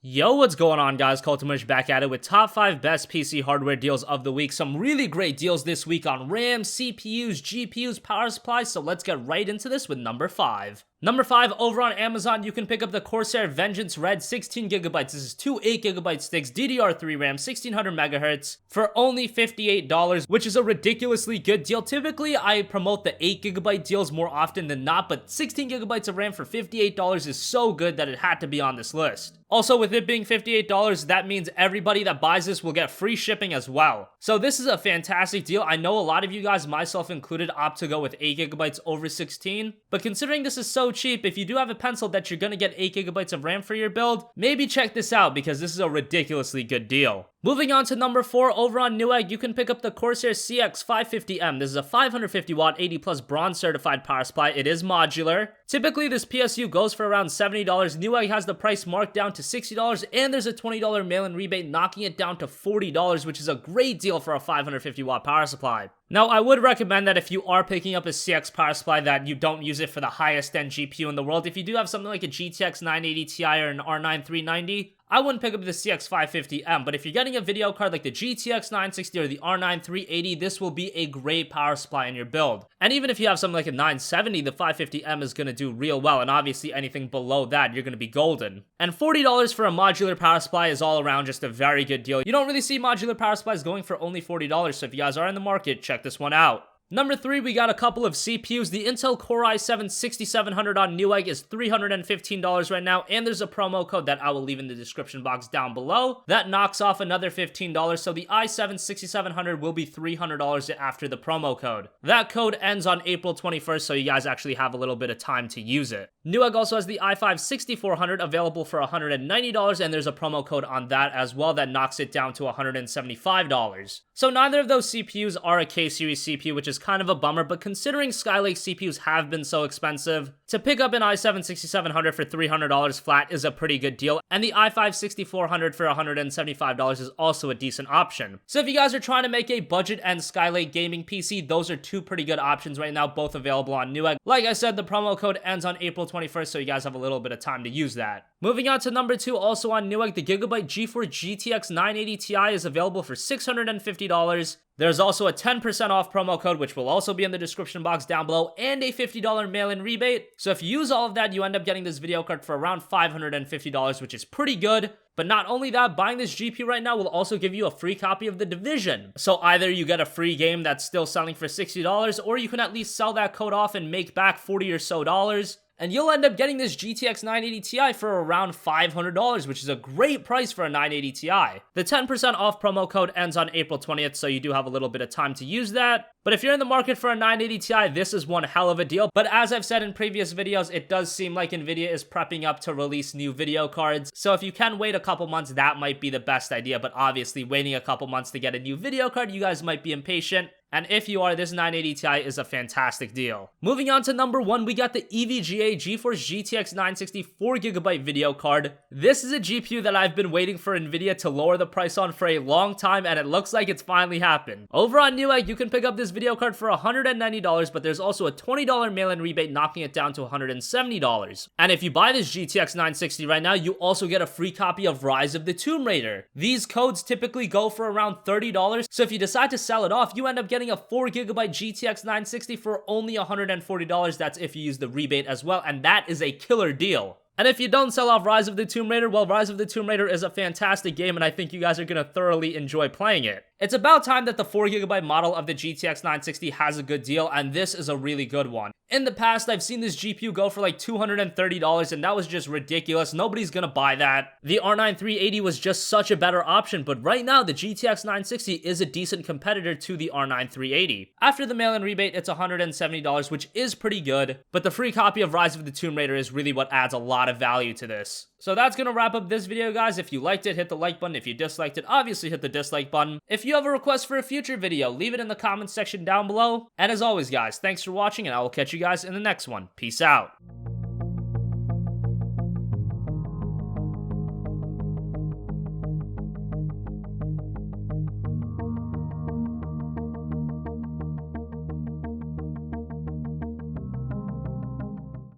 Yo, what's going on, guys? Cultimush back at it with top 5 best PC hardware deals of the week. Some really great deals this week on RAM, CPUs, GPUs, power supplies, so let's get right into this with number 5. Number 5, over on Amazon, you can pick up the Corsair Vengeance Red 16GB. This is two 8GB sticks, DDR3 RAM, 1600MHz for only $58, which is a ridiculously good deal. Typically, I promote the 8GB deals more often than not, but 16GB of RAM for $58 is so good that it had to be on this list. Also, with it being $58, that means everybody that buys this will get free shipping as well. So this is a fantastic deal. I know a lot of you guys, myself included, opt to go with 8GB over 16, but considering this is so cheap, if you do have a pencil that you're gonna get 8GB of RAM for your build, maybe check this out because this is a ridiculously good deal. Moving on to number 4, over on Newegg, you can pick up the Corsair CX550M. This is a 550 watt, 80 plus bronze certified power supply. It is modular. Typically, this PSU goes for around $70. Newegg has the price marked down to $60, and there's a $20 mail-in rebate, knocking it down to $40, which is a great deal for a 550 watt power supply. Now, I would recommend that if you are picking up a CX power supply that you don't use it for the highest end GPU in the world. If you do have something like a GTX 980 Ti or an R9 390, I wouldn't pick up the CX550M, but if you're getting a video card like the GTX 960 or the R9 380, this will be a great power supply in your build. And even if you have something like a 970, the 550M is going to do real well, and obviously anything below that, you're going to be golden. And $40 for a modular power supply is all around just a very good deal. You don't really see modular power supplies going for only $40, so if you guys are in the market, check this one out. Number 3, we got a couple of CPUs. The Intel Core i7-6700 on Newegg is $315 right now, and there's a promo code that I will leave in the description box down below. That knocks off another $15, so the i7-6700 will be $300 after the promo code. That code ends on April 21st, so you guys actually have a little bit of time to use it. Newegg also has the i5-6400 available for $190, and there's a promo code on that as well that knocks it down to $175. So neither of those CPUs are a K-series CPU, which is kind of a bummer, but considering Skylake CPUs have been so expensive, to pick up an i7-6700 for $300 flat is a pretty good deal, and the i5-6400 for $175 is also a decent option. So if you guys are trying to make a budget and Skylake gaming PC, those are two pretty good options right now, both available on Newegg. Like I said, the promo code ends on April 21st, so you guys have a little bit of time to use that. Moving on to number 2, also on Newegg, the Gigabyte GeForce GTX 980 Ti is available for $650. There's also a 10% off promo code, which will also be in the description box down below, and a $50 mail-in rebate. So if you use all of that, you end up getting this video card for around $550, which is pretty good. But not only that, buying this GPU right now will also give you a free copy of The Division. So either you get a free game that's still selling for $60, or you can at least sell that code off and make back $40 or so. And you'll end up getting this GTX 980 Ti for around $500, which is a great price for a 980 Ti. The 10% off promo code ends on April 20th, so you do have a little bit of time to use that. But if you're in the market for a 980 Ti, this is one hell of a deal. But as I've said in previous videos, it does seem like Nvidia is prepping up to release new video cards. So if you can wait a couple months, that might be the best idea. But obviously, waiting a couple months to get a new video card, you guys might be impatient. And if you are, this 980 Ti is a fantastic deal. Moving on to number 1, we got the EVGA GeForce GTX 960 4GB video card. This is a GPU that I've been waiting for Nvidia to lower the price on for a long time, and it looks like it's finally happened. Over on Newegg, you can pick up this video card for $190, but there's also a $20 mail-in rebate, knocking it down to $170. And if you buy this GTX 960 right now, you also get a free copy of Rise of the Tomb Raider. These codes typically go for around $30, so if you decide to sell it off, you end up getting a 4GB GTX 960 for only $140. That's if you use the rebate as well, and that is a killer deal. And if you don't sell off Rise of the Tomb Raider, well, Rise of the Tomb Raider is a fantastic game, and I think you guys are going to thoroughly enjoy playing it. It's about time that the 4GB model of the GTX 960 has a good deal, and this is a really good one. In the past, I've seen this GPU go for like $230, and that was just ridiculous. Nobody's gonna buy that. The R9 380 was just such a better option, but right now, the GTX 960 is a decent competitor to the R9 380. After the mail-in rebate, it's $170, which is pretty good, but the free copy of Rise of the Tomb Raider is really what adds a lot of value to this. So that's gonna wrap up this video, guys. If you liked it, hit the like button. If you disliked it, obviously hit the dislike button. If you have a request for a future video, leave it in the comments section down below. And as always, guys, thanks for watching, and I will catch you guys in the next one. Peace out.